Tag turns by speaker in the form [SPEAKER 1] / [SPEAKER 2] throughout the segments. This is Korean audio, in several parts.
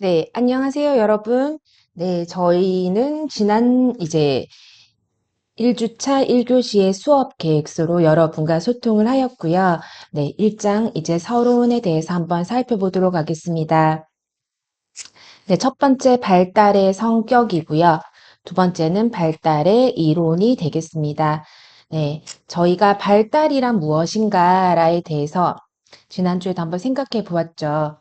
[SPEAKER 1] 네, 안녕하세요, 여러분. 네, 저희는 지난 1주차 1교시의 수업 계획서로 여러분과 소통을 하였고요. 네, 1장 이제 서론에 대해서 한번 살펴보도록 하겠습니다. 네, 첫 번째 발달의 성격이고요. 두 번째는 발달의 이론이 되겠습니다. 네, 저희가 발달이란 무엇인가에 대해서 지난주에도 한번 생각해 보았죠.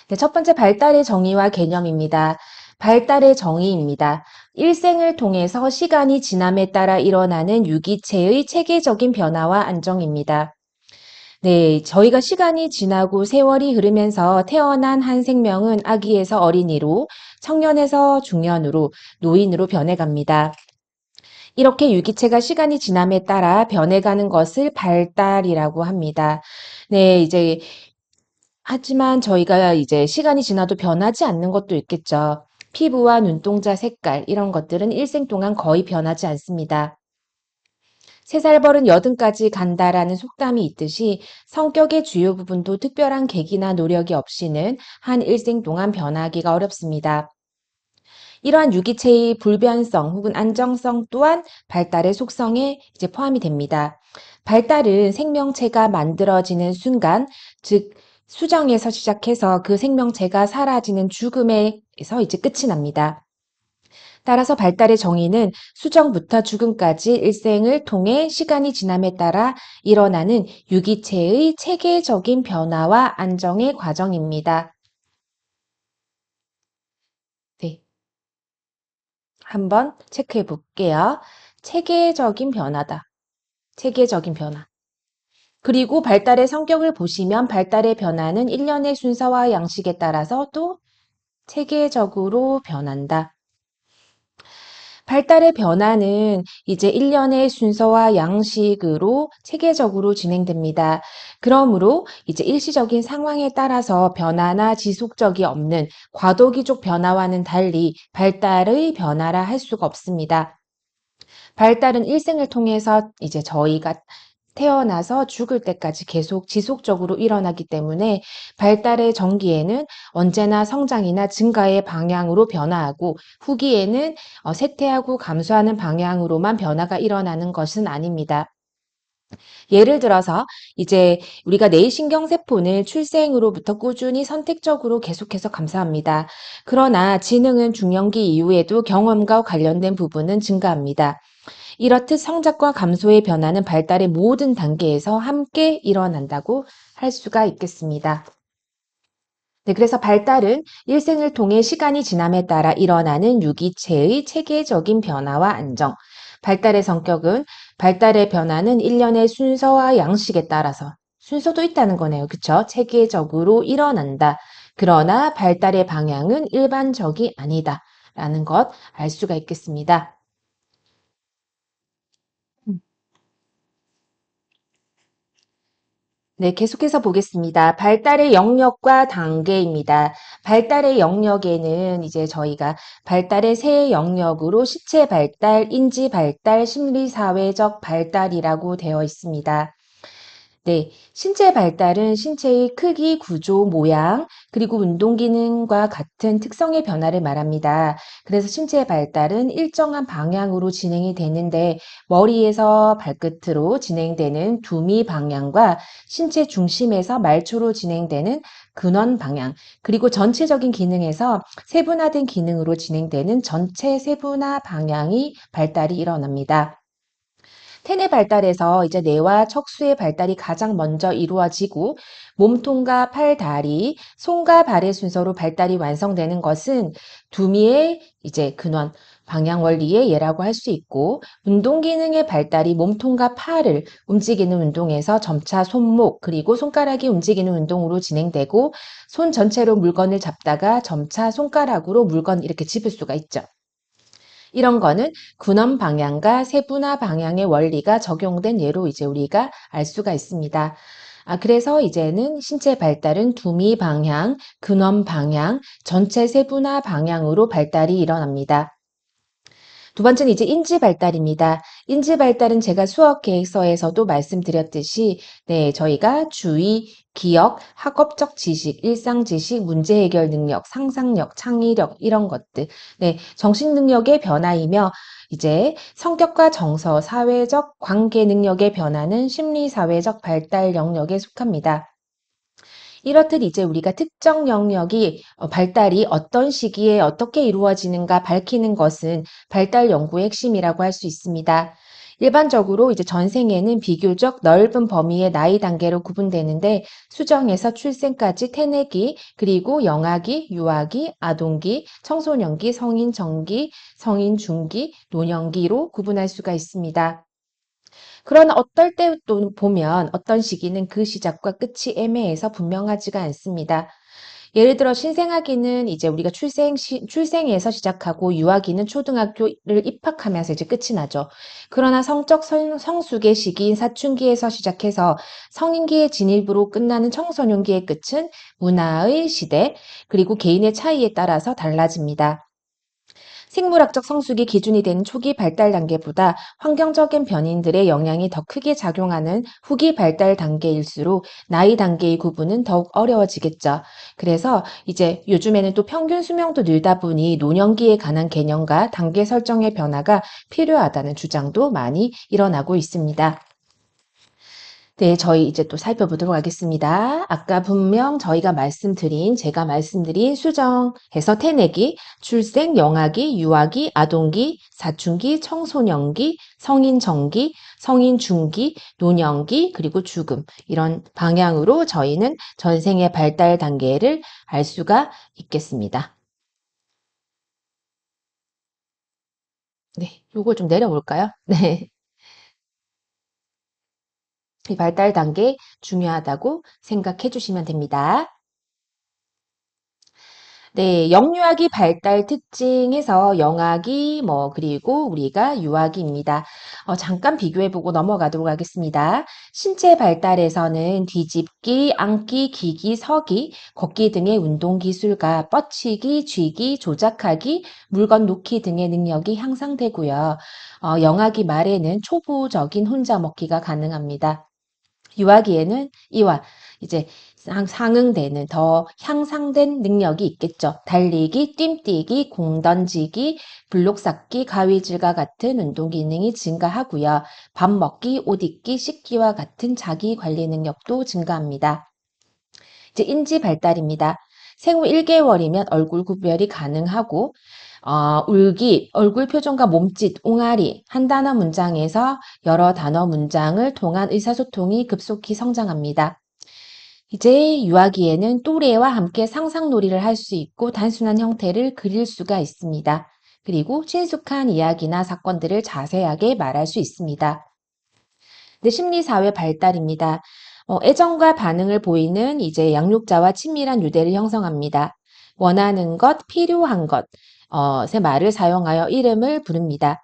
[SPEAKER 1] 네, 첫 번째 발달의 정의와 개념입니다. 발달의 정의입니다. 일생을 통해서 시간이 지남에 따라 일어나는 유기체의 체계적인 변화와 안정입니다. 네, 저희가 시간이 지나고 세월이 흐르면서 태어난 한 생명은 아기에서 어린이로, 청년에서 중년으로, 노인으로 변해갑니다. 이렇게 유기체가 시간이 지남에 따라 변해가는 것을 발달이라고 합니다. 네, 하지만 저희가 이제 시간이 지나도 변하지 않는 것도 있겠죠. 피부와 눈동자 색깔 이런 것들은 일생 동안 거의 변하지 않습니다. 세 살 버른 여든까지 간다라는 속담이 있듯이 성격의 주요 부분도 특별한 계기나 노력이 없이는 한 일생 동안 변하기가 어렵습니다. 이러한 유기체의 불변성 혹은 안정성 또한 발달의 속성에 포함이 됩니다. 발달은 생명체가 만들어지는 순간, 즉 수정에서 시작해서 그 생명체가 사라지는 죽음에서 끝이 납니다. 따라서 발달의 정의는 수정부터 죽음까지 일생을 통해 시간이 지남에 따라 일어나는 유기체의 체계적인 변화와 안정의 과정입니다. 네, 한번 체크해 볼게요. 체계적인 변화다. 체계적인 변화. 그리고 발달의 성격을 보시면 발달의 변화는 일련의 순서와 양식에 따라서 또 체계적으로 변한다. 발달의 변화는 이제 일련의 순서와 양식으로 체계적으로 진행됩니다. 그러므로 이제 일시적인 상황에 따라서 변화나 지속적이 없는 과도기적 변화와는 달리 발달의 변화라 할 수가 없습니다. 발달은 일생을 통해서 이제 저희가 태어나서 죽을 때까지 계속 지속적으로 일어나기 때문에 발달의 전기에는 언제나 성장이나 증가의 방향으로 변화하고 후기에는 쇠퇴하고 감소하는 방향으로만 변화가 일어나는 것은 아닙니다. 예를 들어서 이제 우리가 뇌신경세포는 출생으로부터 꾸준히 선택적으로 계속해서 감소합니다. 그러나 지능은 중년기 이후에도 경험과 관련된 부분은 증가합니다. 이렇듯 성장과 감소의 변화는 발달의 모든 단계에서 함께 일어난다고 할 수가 있겠습니다. 네, 그래서 발달은 일생을 통해 시간이 지남에 따라 일어나는 유기체의 체계적인 변화와 안정. 발달의 성격은 발달의 변화는 일련의 순서와 양식에 따라서 순서도 있다는 거네요. 그쵸? 체계적으로 일어난다. 그러나 발달의 방향은 일반적이 아니다. 라는 것 알 수가 있겠습니다. 네, 계속해서 보겠습니다. 발달의 영역과 단계입니다. 발달의 영역에는 이제 저희가 발달의 세 영역으로 시체 발달, 인지 발달, 심리 사회적 발달이라고 되어 있습니다. 네, 신체 발달은 신체의 크기, 구조, 모양, 그리고 운동 기능과 같은 특성의 변화를 말합니다. 그래서 신체 발달은 일정한 방향으로 진행이 되는데 머리에서 발끝으로 진행되는 두미 방향과 신체 중심에서 말초로 진행되는 근원 방향, 그리고 전체적인 기능에서 세분화된 기능으로 진행되는 전체 세분화 방향이 발달이 일어납니다. 태내 발달에서 이제 뇌와 척수의 발달이 가장 먼저 이루어지고 몸통과 팔, 다리, 손과 발의 순서로 발달이 완성되는 것은 두미의 근원, 방향 원리의 예라고 할 수 있고 운동 기능의 발달이 몸통과 팔을 움직이는 운동에서 점차 손목 그리고 손가락이 움직이는 운동으로 진행되고 손 전체로 물건을 잡다가 점차 손가락으로 물건 이렇게 집을 수가 있죠. 이런 거는 근원 방향과 세분화 방향의 원리가 적용된 예로 이제 우리가 알 수가 있습니다. 그래서 이제는 신체 발달은 두미 방향, 근원 방향, 전체 세분화 방향으로 발달이 일어납니다. 두 번째는 이제 인지 발달입니다. 인지 발달은 제가 수업 계획서에서도 말씀드렸듯이 네, 저희가 주의, 기억, 학업적 지식, 일상 지식, 문제 해결 능력, 상상력, 창의력 이런 것들. 네, 정신 능력의 변화이며 이제 성격과 정서, 사회적 관계 능력의 변화는 심리 사회적 발달 영역에 속합니다. 이렇듯 이제 우리가 특정 영역이 발달이 어떤 시기에 어떻게 이루어지는가 밝히는 것은 발달 연구의 핵심이라고 할 수 있습니다. 일반적으로 이제 전생에는 비교적 넓은 범위의 나이 단계로 구분되는데 수정에서 출생까지 태내기, 그리고 영아기, 유아기, 아동기, 청소년기, 성인 전기, 성인 중기, 노년기로 구분할 수가 있습니다. 그러나 어떨 때 또 보면 어떤 시기는 그 시작과 끝이 애매해서 분명하지가 않습니다. 예를 들어 신생아기는 이제 우리가 출생에서 시작하고 유아기는 초등학교를 입학하면서 이제 끝이 나죠. 그러나 성적 성숙의 시기인 사춘기에서 시작해서 성인기의 진입으로 끝나는 청소년기의 끝은 문화의 시대, 그리고 개인의 차이에 따라서 달라집니다. 생물학적 성숙이 기준이 되는 초기 발달 단계보다 환경적인 변인들의 영향이 더 크게 작용하는 후기 발달 단계일수록 나이 단계의 구분은 더욱 어려워지겠죠. 그래서 이제 요즘에는 또 평균 수명도 늘다 보니 노년기에 관한 개념과 단계 설정의 변화가 필요하다는 주장도 많이 일어나고 있습니다. 네, 저희 이제 또 살펴보도록 하겠습니다. 아까 분명 제가 말씀드린 수정해서 태내기, 출생, 영아기, 유아기, 아동기, 사춘기, 청소년기, 성인 전기, 성인 중기, 노년기, 그리고 죽음. 이런 방향으로 저희는 전생의 발달 단계를 알 수가 있겠습니다. 네, 요거 좀 내려볼까요? 네. 이 발달 단계 중요하다고 생각해 주시면 됩니다. 네, 영유아기 발달 특징에서 영아기, 그리고 우리가 유아기입니다. 잠깐 비교해보고 넘어가도록 하겠습니다. 신체 발달에서는 뒤집기, 앉기, 기기, 서기, 걷기 등의 운동 기술과 뻗치기, 쥐기, 조작하기, 물건 놓기 등의 능력이 향상되고요. 영아기 말에는 초보적인 혼자 먹기가 가능합니다. 유아기에는 이와 이제 상응되는 더 향상된 능력이 있겠죠. 달리기, 뜀뛰기, 공 던지기, 블록 쌓기, 가위질과 같은 운동 기능이 증가하고요. 밥 먹기, 옷 입기, 씻기와 같은 자기 관리 능력도 증가합니다. 이제 인지 발달입니다. 생후 1개월이면 얼굴 구별이 가능하고 울기, 얼굴 표정과 몸짓, 옹알이, 한 단어 문장에서 여러 단어 문장을 통한 의사소통이 급속히 성장합니다. 이제 유아기에는 또래와 함께 상상놀이를 할 수 있고 단순한 형태를 그릴 수가 있습니다. 그리고 친숙한 이야기나 사건들을 자세하게 말할 수 있습니다. 네, 심리사회 발달입니다. 애정과 반응을 보이는 이제 양육자와 친밀한 유대를 형성합니다. 원하는 것, 필요한 것, 새 말을 사용하여 이름을 부릅니다.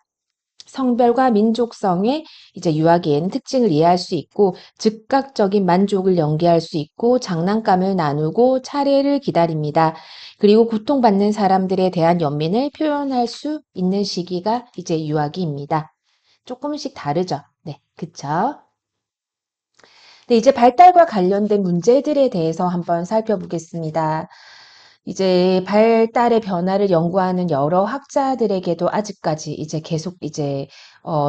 [SPEAKER 1] 성별과 민족성의 이제 유아기에는 특징을 이해할 수 있고 즉각적인 만족을 연기할 수 있고 장난감을 나누고 차례를 기다립니다. 그리고 고통받는 사람들에 대한 연민을 표현할 수 있는 시기가 이제 유아기입니다. 조금씩 다르죠? 네, 그쵸? 네, 이제 발달과 관련된 문제들에 대해서 한번 살펴보겠습니다. 이제 발달의 변화를 연구하는 여러 학자들에게도 아직까지 이제 계속 이제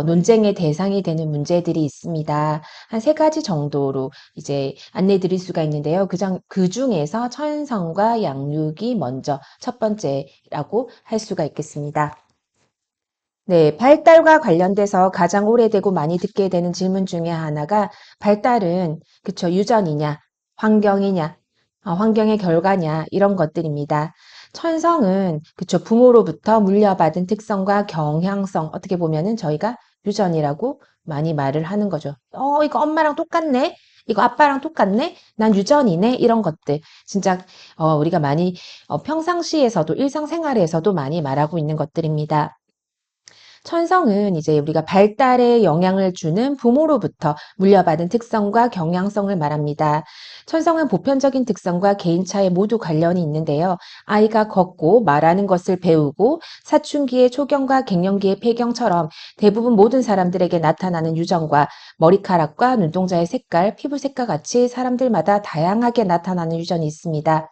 [SPEAKER 1] 논쟁의 대상이 되는 문제들이 있습니다. 한 세 가지 정도로 이제 안내 드릴 수가 있는데요. 그 중에서 천성과 양육이 먼저 첫 번째라고 할 수가 있겠습니다. 네, 발달과 관련돼서 가장 오래되고 많이 듣게 되는 질문 중에 하나가 발달은 그쵸, 유전이냐, 환경이냐, 환경의 결과냐 이런 것들입니다. 천성은 그쵸, 부모로부터 물려받은 특성과 경향성 어떻게 보면은 저희가 유전이라고 많이 말을 하는 거죠. 이거 엄마랑 똑같네. 이거 아빠랑 똑같네. 난 유전이네. 이런 것들 진짜 우리가 많이 평상시에서도 일상생활에서도 많이 말하고 있는 것들입니다. 천성은 이제 우리가 발달에 영향을 주는 부모로부터 물려받은 특성과 경향성을 말합니다. 천성은 보편적인 특성과 개인차에 모두 관련이 있는데요. 아이가 걷고 말하는 것을 배우고 사춘기의 초경과 갱년기의 폐경처럼 대부분 모든 사람들에게 나타나는 유전과 머리카락과 눈동자의 색깔, 피부 색과 같이 사람들마다 다양하게 나타나는 유전이 있습니다.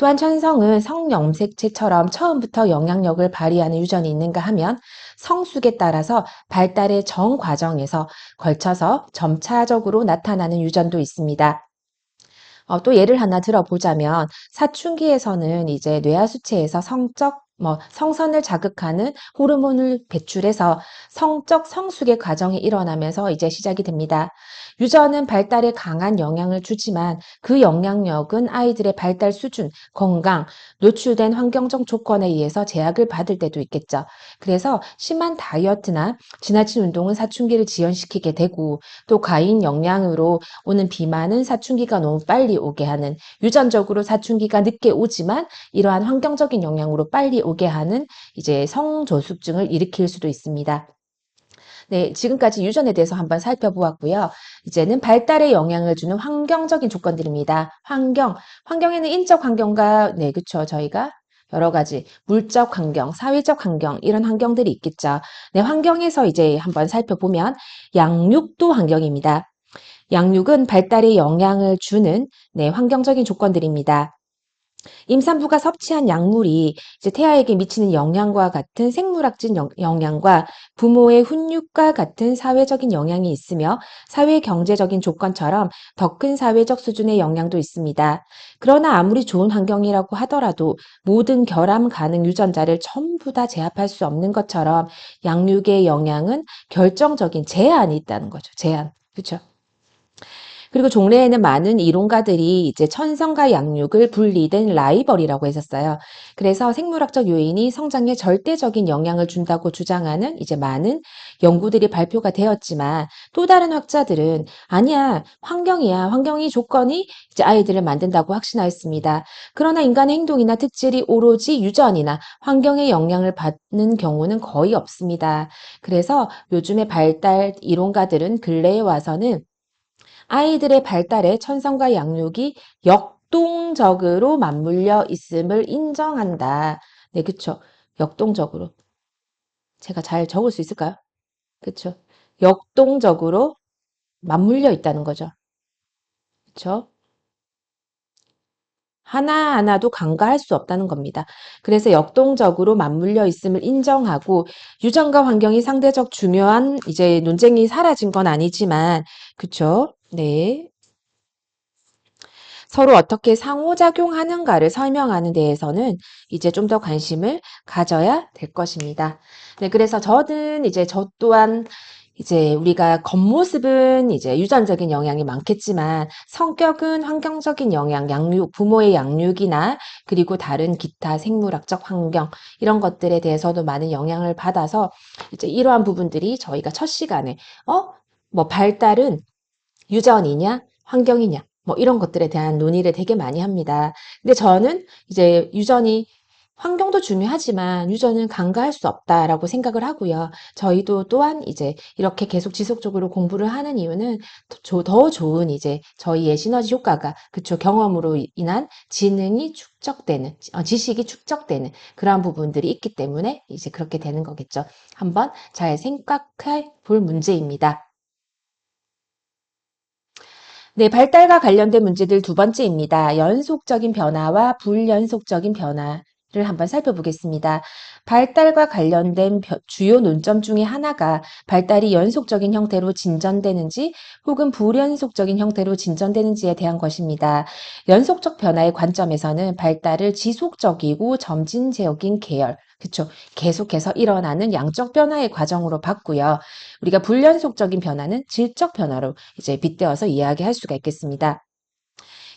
[SPEAKER 1] 또한 천성은 성염색체처럼 처음부터 영향력을 발휘하는 유전이 있는가 하면 성숙에 따라서 발달의 전 과정에서 걸쳐서 점차적으로 나타나는 유전도 있습니다. 또 예를 하나 들어보자면 사춘기에서는 이제 뇌하수체에서 성선을 자극하는 호르몬을 배출해서 성적 성숙의 과정이 일어나면서 이제 시작이 됩니다. 유전은 발달에 강한 영향을 주지만 그 영향력은 아이들의 발달 수준, 건강, 노출된 환경적 조건에 의해서 제약을 받을 때도 있겠죠. 그래서 심한 다이어트나 지나친 운동은 사춘기를 지연시키게 되고 또 과잉 영양으로 오는 비만은 사춘기가 너무 빨리 오게 하는 유전적으로 사춘기가 늦게 오지만 이러한 환경적인 영향으로 빨리 오게 하는 이제 성조숙증을 일으킬 수도 있습니다. 네, 지금까지 유전에 대해서 한번 살펴보았고요. 이제는 발달에 영향을 주는 환경적인 조건들입니다. 환경에는 인적 환경과, 네, 그쵸. 저희가 여러 가지 물적 환경, 사회적 환경, 이런 환경들이 있겠죠. 네, 환경에서 이제 한번 살펴보면 양육도 환경입니다. 양육은 발달에 영향을 주는 네, 환경적인 조건들입니다. 임산부가 섭취한 약물이 이제 태아에게 미치는 영향과 같은 생물학적 영향과 부모의 훈육과 같은 사회적인 영향이 있으며 사회 경제적인 조건처럼 더 큰 사회적 수준의 영향도 있습니다. 그러나 아무리 좋은 환경이라고 하더라도 모든 결함 가능 유전자를 전부 다 제압할 수 없는 것처럼 양육의 영향은 결정적인 제한이 있다는 거죠. 제한. 그렇죠? 그리고 종래에는 많은 이론가들이 이제 천성과 양육을 분리된 라이벌이라고 했었어요. 그래서 생물학적 요인이 성장에 절대적인 영향을 준다고 주장하는 이제 많은 연구들이 발표가 되었지만 또 다른 학자들은 아니야, 환경이야. 환경이 조건이 이제 아이들을 만든다고 확신하였습니다. 그러나 인간의 행동이나 특질이 오로지 유전이나 환경의 영향을 받는 경우는 거의 없습니다. 그래서 요즘의 발달 이론가들은 근래에 와서는 아이들의 발달에 천성과 양육이 역동적으로 맞물려 있음을 인정한다. 네, 그쵸. 역동적으로. 제가 잘 적을 수 있을까요? 그쵸. 역동적으로 맞물려 있다는 거죠. 그쵸. 하나하나도 간과할 수 없다는 겁니다. 그래서 역동적으로 맞물려 있음을 인정하고 유전과 환경이 상대적 중요한 이제 논쟁이 사라진 건 아니지만, 그쵸. 네. 서로 어떻게 상호작용하는가를 설명하는 데에서는 이제 좀 더 관심을 가져야 될 것입니다. 네, 그래서 저는 이제 저 또한 이제 우리가 겉모습은 이제 유전적인 영향이 많겠지만 성격은 환경적인 영향, 부모의 양육이나 그리고 다른 기타 생물학적 환경 이런 것들에 대해서도 많은 영향을 받아서 이제 이러한 부분들이 저희가 첫 시간에 뭐 발달은 유전이냐, 환경이냐, 뭐 이런 것들에 대한 논의를 되게 많이 합니다. 근데 저는 이제 환경도 중요하지만 유전은 간과할 수 없다라고 생각을 하고요. 저희도 또한 이제 이렇게 계속 지속적으로 공부를 하는 이유는 더 좋은 이제 저희의 시너지 효과가 그쵸 경험으로 인한 지능이 축적되는 지식이 축적되는 그러한 부분들이 있기 때문에 이제 그렇게 되는 거겠죠. 한번 잘 생각해 볼 문제입니다. 네, 발달과 관련된 문제들 두 번째입니다. 연속적인 변화와 불연속적인 변화를 한번 살펴보겠습니다. 발달과 관련된 주요 논점 중에 하나가 발달이 연속적인 형태로 진전되는지 혹은 불연속적인 형태로 진전되는지에 대한 것입니다. 연속적 변화의 관점에서는 발달을 지속적이고 점진적인 계열, 그쵸. 계속해서 일어나는 양적 변화의 과정으로 봤고요. 우리가 불연속적인 변화는 질적 변화로 이제 빗대어서 이야기할 수가 있겠습니다.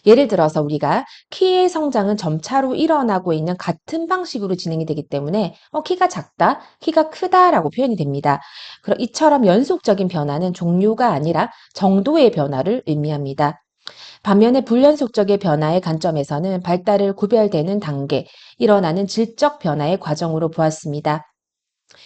[SPEAKER 1] 예를 들어서 우리가 키의 성장은 점차로 일어나고 있는 같은 방식으로 진행이 되기 때문에 키가 작다, 키가 크다라고 표현이 됩니다. 그럼 이처럼 연속적인 변화는 종류가 아니라 정도의 변화를 의미합니다. 반면에 불연속적의 변화의 관점에서는 발달을 구별되는 단계, 일어나는 질적 변화의 과정으로 보았습니다.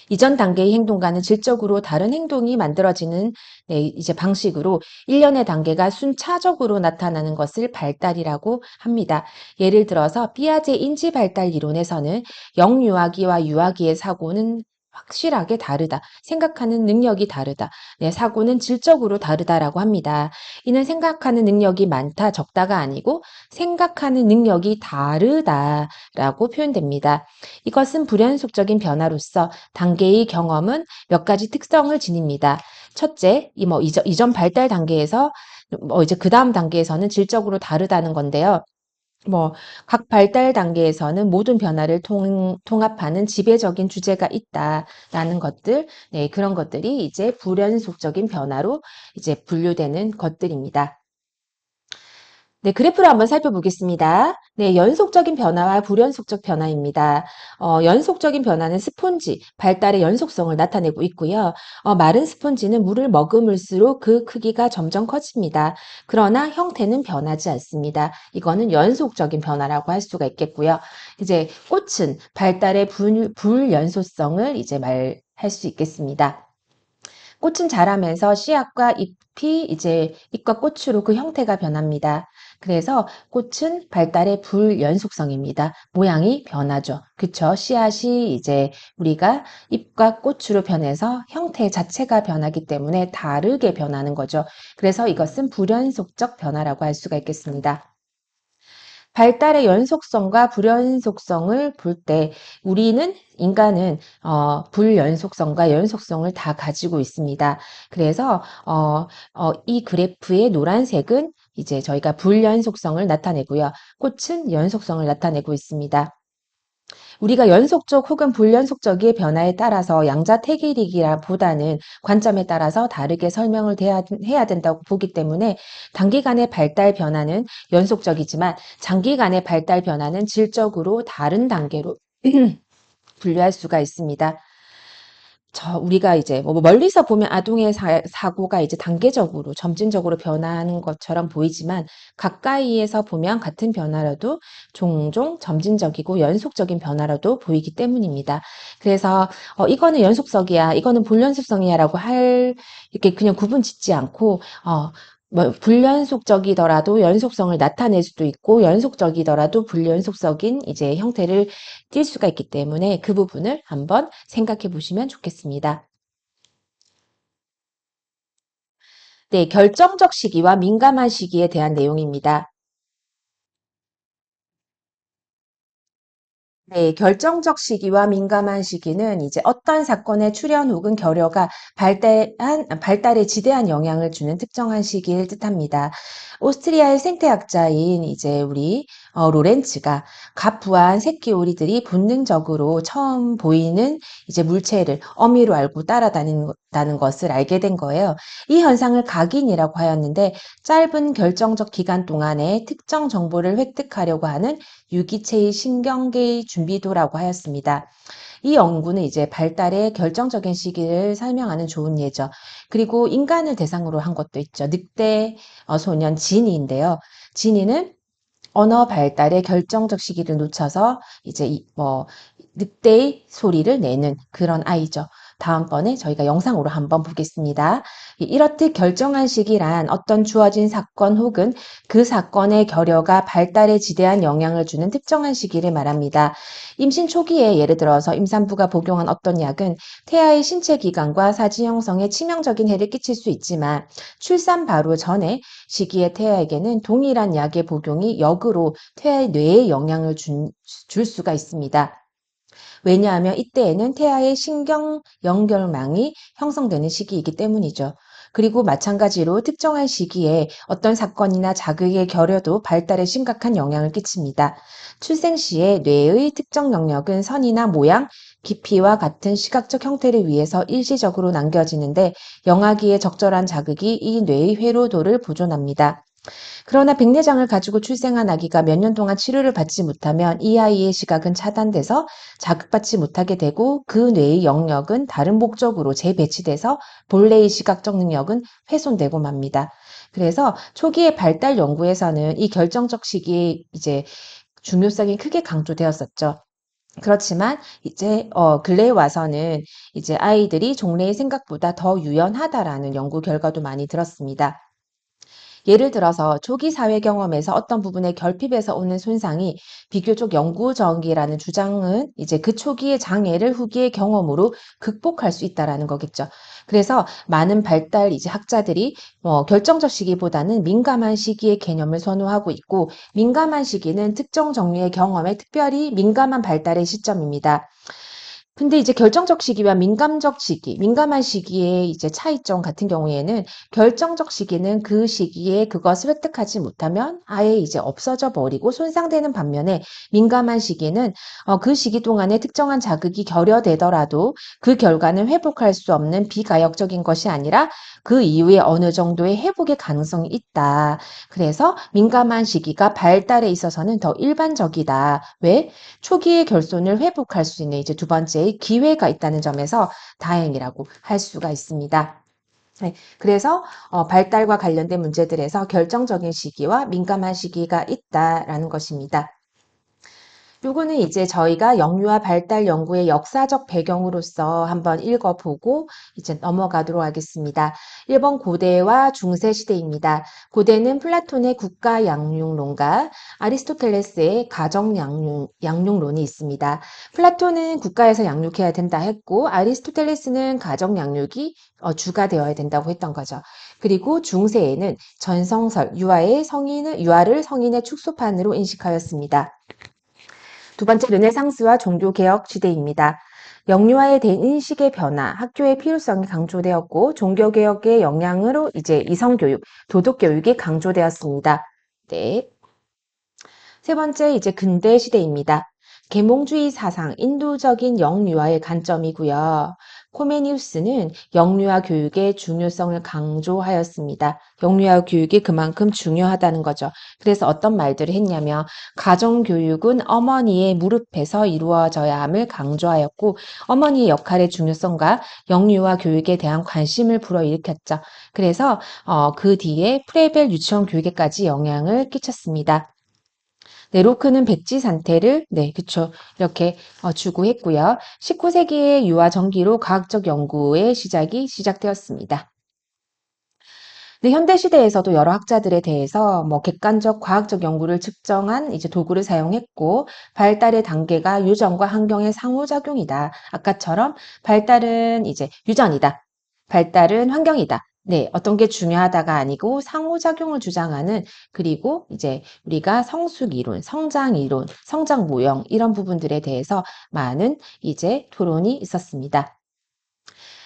[SPEAKER 1] 이전 단계의 행동과는 질적으로 다른 행동이 만들어지는 네, 이제 방식으로 일련의 단계가 순차적으로 나타나는 것을 발달이라고 합니다. 예를 들어서 피아제 인지 발달 이론에서는 영유아기와 유아기의 사고는 확실하게 다르다. 생각하는 능력이 다르다. 네, 사고는 질적으로 다르다라고 합니다. 이는 생각하는 능력이 많다, 적다가 아니고 생각하는 능력이 다르다라고 표현됩니다. 이것은 불연속적인 변화로서 단계의 경험은 몇 가지 특성을 지닙니다. 첫째, 이전 발달 단계에서 이제 그 다음 단계에서는 질적으로 다르다는 건데요. 뭐, 각 발달 단계에서는 모든 변화를 통합하는 지배적인 주제가 있다라는 것들, 네, 그런 것들이 이제 불연속적인 변화로 이제 분류되는 것들입니다. 네, 그래프를 한번 살펴보겠습니다. 네, 연속적인 변화와 불연속적 변화입니다. 연속적인 변화는 스폰지, 발달의 연속성을 나타내고 있고요. 마른 스폰지는 물을 머금을수록 그 크기가 점점 커집니다. 그러나 형태는 변하지 않습니다. 이거는 연속적인 변화라고 할 수가 있겠고요. 이제 꽃은 발달의 불연속성을 이제 말할 수 있겠습니다. 꽃은 자라면서 씨앗과 잎이 이제 잎과 꽃으로 그 형태가 변합니다. 그래서 꽃은 발달의 불연속성입니다. 모양이 변하죠. 그쵸? 씨앗이 이제 우리가 잎과 꽃으로 변해서 형태 자체가 변하기 때문에 다르게 변하는 거죠. 그래서 이것은 불연속적 변화라고 할 수가 있겠습니다. 발달의 연속성과 불연속성을 볼 때 우리는 인간은 불연속성과 연속성을 다 가지고 있습니다. 그래서 이 그래프의 노란색은 이제 저희가 불연속성을 나타내고요. 꽃은 연속성을 나타내고 있습니다. 우리가 연속적 혹은 불연속적의 변화에 따라서 양자택일이기보다는 관점에 따라서 다르게 설명을 해야 된다고 보기 때문에 단기간의 발달 변화는 연속적이지만 장기간의 발달 변화는 질적으로 다른 단계로 분류할 수가 있습니다. 우리가 이제 멀리서 보면 아동의 사고가 이제 단계적으로 점진적으로 변화하는 것처럼 보이지만 가까이에서 보면 같은 변화라도 종종 점진적이고 연속적인 변화라도 보이기 때문입니다. 그래서 이거는 연속성이야, 이거는 불연속성이야라고 이렇게 그냥 구분 짓지 않고 불연속적이더라도 연속성을 나타낼 수도 있고 연속적이더라도 불연속적인 이제 형태를 띌 수가 있기 때문에 그 부분을 한번 생각해 보시면 좋겠습니다. 네, 결정적 시기와 민감한 시기에 대한 내용입니다. 네, 결정적 시기와 민감한 시기는 이제 어떤 사건의 출현 혹은 결여가 발달에 지대한 영향을 주는 특정한 시기를 뜻합니다. 오스트리아의 생태학자인 이제 우리 로렌츠가 갑부한 새끼 오리들이 본능적으로 처음 보이는 이제 물체를 어미로 알고 따라다닌다는 것을 알게 된 거예요. 이 현상을 각인이라고 하였는데 짧은 결정적 기간 동안에 특정 정보를 획득하려고 하는 유기체의 신경계의 준비도라고 하였습니다. 이 연구는 이제 발달의 결정적인 시기를 설명하는 좋은 예죠. 그리고 인간을 대상으로 한 것도 있죠. 늑대 소년 지니인데요. 지니는 언어 발달의 결정적 시기를 놓쳐서 이제 늑대의 소리를 내는 그런 아이죠. 다음번에 저희가 영상으로 한번 보겠습니다. 이렇듯 결정한 시기란 어떤 주어진 사건 혹은 그 사건의 결여가 발달에 지대한 영향을 주는 특정한 시기를 말합니다. 임신 초기에 예를 들어서 임산부가 복용한 어떤 약은 태아의 신체 기관과 사지 형성에 치명적인 해를 끼칠 수 있지만 출산 바로 전에 시기의 태아에게는 동일한 약의 복용이 역으로 태아의 뇌에 영향을 줄 수가 있습니다. 왜냐하면 이때에는 태아의 신경 연결망이 형성되는 시기이기 때문이죠. 그리고 마찬가지로 특정한 시기에 어떤 사건이나 자극의 결여도 발달에 심각한 영향을 끼칩니다. 출생 시에 뇌의 특정 영역은 선이나 모양, 깊이와 같은 시각적 형태를 위해서 일시적으로 남겨지는데 영아기에 적절한 자극이 이 뇌의 회로도를 보존합니다. 그러나 백내장을 가지고 출생한 아기가 몇 년 동안 치료를 받지 못하면 이 아이의 시각은 차단돼서 자극받지 못하게 되고 그 뇌의 영역은 다른 목적으로 재배치돼서 본래의 시각적 능력은 훼손되고 맙니다. 그래서 초기의 발달 연구에서는 이 결정적 시기에 이제 중요성이 크게 강조되었었죠. 그렇지만 이제 근래에 와서는 이제 아이들이 종래의 생각보다 더 유연하다라는 연구 결과도 많이 들었습니다. 예를 들어서 초기 사회 경험에서 어떤 부분의 결핍에서 오는 손상이 비교적 영구적이라는 주장은 이제 그 초기의 장애를 후기의 경험으로 극복할 수 있다라는 거겠죠. 그래서 많은 발달 이제 학자들이 결정적 시기보다는 민감한 시기의 개념을 선호하고 있고, 민감한 시기는 특정 종류의 경험에 특별히 민감한 발달의 시점입니다. 근데 이제 결정적 시기와 민감적 시기, 민감한 시기의 이제 차이점 같은 경우에는, 결정적 시기는 그 시기에 그것을 획득하지 못하면 아예 이제 없어져 버리고 손상되는 반면에, 민감한 시기는 그 시기 동안에 특정한 자극이 결여되더라도 그 결과는 회복할 수 없는 비가역적인 것이 아니라 그 이후에 어느 정도의 회복의 가능성이 있다. 그래서 민감한 시기가 발달에 있어서는 더 일반적이다. 왜? 초기의 결손을 회복할 수 있는 이제 두 번째의 기회가 있다는 점에서 다행이라고 할 수가 있습니다. 네, 그래서 발달과 관련된 문제들에서 결정적인 시기와 민감한 시기가 있다라는 것입니다. 요거는 이제 저희가 영유아 발달 연구의 역사적 배경으로서 한번 읽어보고 이제 넘어가도록 하겠습니다. 1번 고대와 중세 시대입니다. 고대는 플라톤의 국가 양육론과 아리스토텔레스의 가정 양육론이 있습니다. 플라톤은 국가에서 양육해야 된다 했고, 아리스토텔레스는 가정 양육이 주가 되어야 된다고 했던 거죠. 그리고 중세에는 전성설, 유아를 성인의 축소판으로 인식하였습니다. 두 번째, 르네상스와 종교개혁 시대입니다. 영유아에 대한 인식의 변화, 학교의 필요성이 강조되었고, 종교개혁의 영향으로 이제 이성교육, 도덕교육이 강조되었습니다. 네. 세 번째, 이제 근대 시대입니다. 계몽주의 사상, 인도적인 영유아의 관점이고요. 코메니우스는 영유아 교육의 중요성을 강조하였습니다. 영유아 교육이 그만큼 중요하다는 거죠. 그래서 어떤 말들을 했냐면, 가정교육은 어머니의 무릎에서 이루어져야 함을 강조하였고, 어머니의 역할의 중요성과 영유아 교육에 대한 관심을 불어일으켰죠. 그래서 그 뒤에 프레벨 유치원 교육에까지 영향을 끼쳤습니다. 네, 로크는 백지 상태를, 네, 그쵸. 이렇게 주구했고요. 19세기의 유아 전기로 과학적 연구의 시작되었습니다. 네, 현대 시대에서도 여러 학자들에 대해서 객관적 과학적 연구를 측정한 이제 도구를 사용했고, 발달의 단계가 유전과 환경의 상호작용이다. 아까처럼 발달은 이제 유전이다. 발달은 환경이다. 네, 어떤 게 중요하다가 아니고 상호작용을 주장하는, 그리고 이제 우리가 성숙 이론, 성장 이론, 성장 모형 이런 부분들에 대해서 많은 이제 토론이 있었습니다.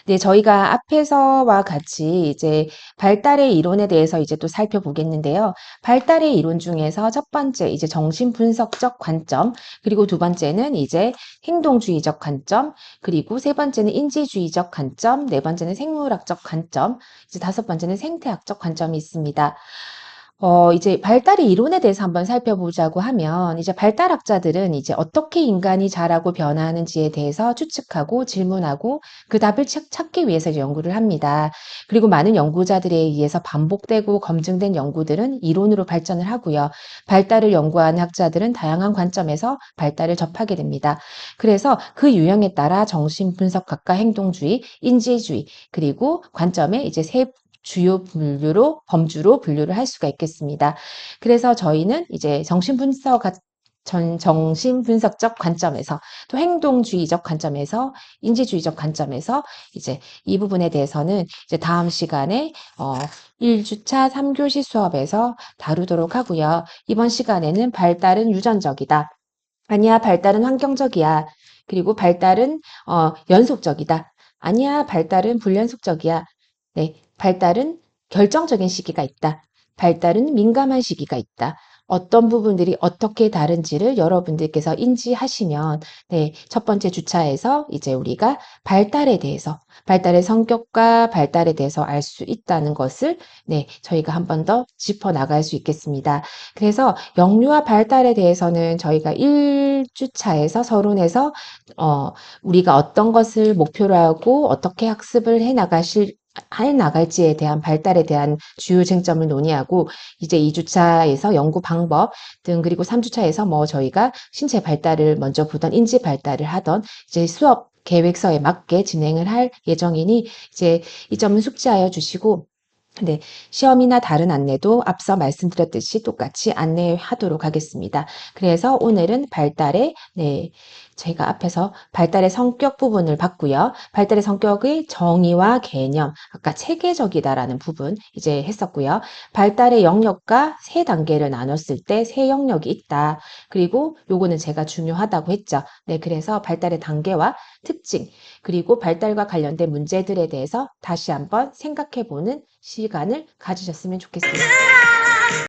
[SPEAKER 1] 네, 저희가 앞에서와 같이 이제 발달의 이론에 대해서 이제 또 살펴보겠는데요. 발달의 이론 중에서 첫 번째 이제 정신분석적 관점, 그리고 두 번째는 이제 행동주의적 관점, 그리고 세 번째는 인지주의적 관점, 네 번째는 생물학적 관점, 이제 다섯 번째는 생태학적 관점이 있습니다. 이제 발달의 이론에 대해서 한번 살펴보자고 하면, 이제 발달학자들은 이제 어떻게 인간이 자라고 변화하는지에 대해서 추측하고 질문하고 그 답을 찾기 위해서 이제 연구를 합니다. 그리고 많은 연구자들에 의해서 반복되고 검증된 연구들은 이론으로 발전을 하고요. 발달을 연구하는 학자들은 다양한 관점에서 발달을 접하게 됩니다. 그래서 그 유형에 따라 정신분석학과 행동주의, 인지주의, 그리고 관점에 이제 세 주요 범주로 분류를 할 수가 있겠습니다. 그래서 저희는 이제 정신분석적 관점에서, 또 행동주의적 관점에서, 인지주의적 관점에서 이제 이 부분에 대해서는 이제 다음 시간에 1주차 3교시 수업에서 다루도록 하고요. 이번 시간에는 발달은 유전적이다. 아니야, 발달은 환경적이야. 그리고 발달은 연속적이다. 아니야, 발달은 불연속적이야. 네, 발달은 결정적인 시기가 있다. 발달은 민감한 시기가 있다. 어떤 부분들이 어떻게 다른지를 여러분들께서 인지하시면, 네, 첫 번째 주차에서 이제 우리가 발달에 대해서, 발달의 성격과 발달에 대해서 알 수 있다는 것을, 네, 저희가 한 번 더 짚어 나갈 수 있겠습니다. 그래서 영유아 발달에 대해서는 저희가 1주차에서 서론에서 우리가 어떤 것을 목표로 하고 어떻게 학습을 해 나가실 해 나갈지에 대한 발달에 대한 주요 쟁점을 논의하고 이제 2주차에서 연구 방법 등 그리고 3주차에서 뭐 저희가 신체 발달을 먼저 보던 인지 발달을 하던 이제 수업 계획서에 맞게 진행을 할 예정이니 이제 이 점은 숙지하여 주시고 네, 시험이나 다른 안내도 앞서 말씀드렸듯이 똑같이 안내하도록 하겠습니다. 그래서 오늘은 발달의, 네, 제가 앞에서 발달의 성격 부분을 봤고요. 발달의 성격의 정의와 개념, 아까 체계적이다라는 부분 이제 했었고요. 발달의 영역과 세 단계를 나눴을 때 세 영역이 있다. 그리고 요거는 제가 중요하다고 했죠. 네, 그래서 발달의 단계와 특징, 그리고 발달과 관련된 문제들에 대해서 다시 한번 생각해 보는 시간을 가지셨으면 좋겠습니다.